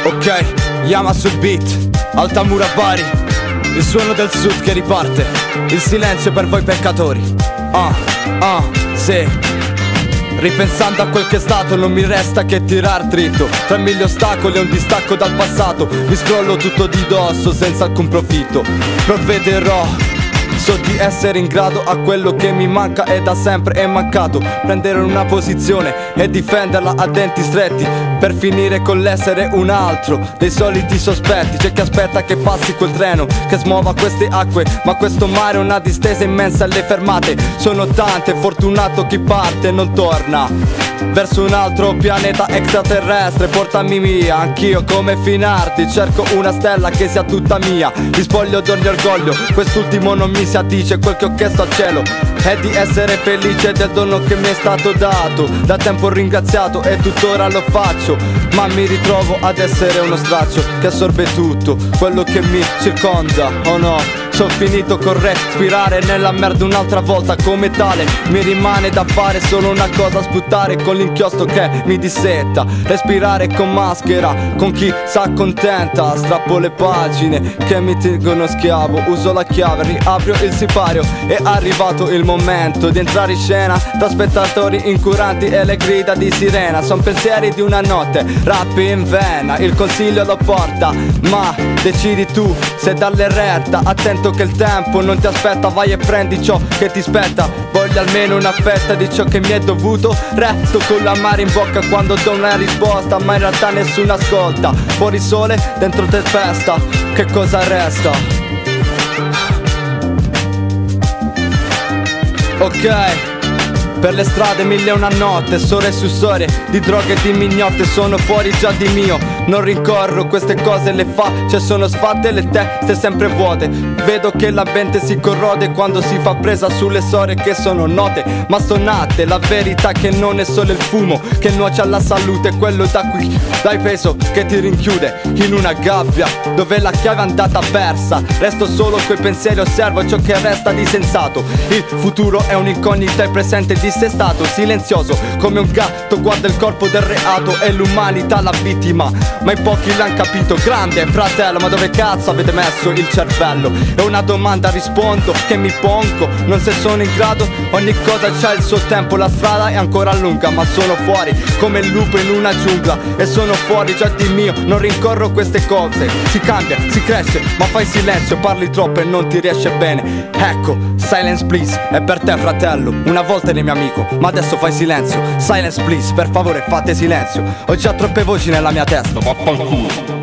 Ok, Yama sul beat, Altamura Bari, il suono del sud che riparte, il silenzio per voi peccatori. Sì. Ripensando a quel che è stato non mi resta che tirar dritto tra mille ostacoli e un distacco dal passato. Mi scrollo tutto di dosso senza alcun profitto. Provvederò, so di essere in grado a quello che mi manca e da sempre è mancato. Prendere una posizione e difenderla a denti stretti, per finire con l'essere un altro dei soliti sospetti. C'è chi aspetta che passi quel treno che smuova queste acque, ma questo mare è una distesa immensa e le fermate sono tante. Fortunato chi parte e non torna verso un altro pianeta extraterrestre. Portami via, anch'io come Finardi cerco una stella che sia tutta mia. Mi spoglio d'ogni orgoglio, quest'ultimo non mi si addice. Quel che ho chiesto al cielo è di essere felice del dono che mi è stato dato. Da tempo ringraziato e tuttora lo faccio, ma mi ritrovo ad essere uno straccio che assorbe tutto quello che mi circonda. Oh no, sono finito con respirare nella merda un'altra volta. Come tale mi rimane da fare solo una cosa: sputare con l'inchiostro che mi dissetta, respirare con maschera con chi s'accontenta. Strappo le pagine che mi tengono schiavo, uso la chiave, riapro il sipario. È arrivato il momento di entrare in scena tra spettatori incuranti e le grida di sirena. Son pensieri di una notte, rap in vena, il consiglio lo porta, ma decidi tu se darle retta. Attento che il tempo non ti aspetta, vai e prendi ciò che ti spetta. Voglio almeno una fetta di ciò che mi è dovuto. Resto con l'amaro in bocca quando do una risposta, ma in realtà nessuno ascolta. Fuori sole, dentro tempesta, che cosa resta? Ok, per le strade mille e una notte, sore su sore di droghe e di mignotte. Sono fuori già di mio, non rincorro queste cose, le facce sono sfatte, le teste sempre vuote. Vedo che la mente si corrode quando si fa presa sulle storie che sono note ma stonate. La verità è che non è solo il fumo che nuoce alla salute, quello da qui dai peso che ti rinchiude in una gabbia dove la chiave è andata persa. Resto solo coi pensieri, osservo ciò che resta di sensato. Il futuro è un'incognita, il presente dissestato, silenzioso come un gatto guarda il corpo del reato e l'umanità la vittima, ma in pochi l'han capito. Grande fratello, ma dove cazzo avete messo il cervello? È una domanda rispondo che mi pongo, non se sono in grado. Ogni cosa c'ha il suo tempo, la strada è ancora lunga, ma sono fuori come il lupo in una giungla e sono fuori già di mio. Non rincorro queste cose, si cambia, si cresce, ma fai silenzio, parli troppo e non ti riesce bene. Ecco, silence please, è per te fratello, una volta eri mio amico, ma adesso fai silenzio. Silence please, per favore fate silenzio, ho già troppe voci nella mia testa. Vaffanculo.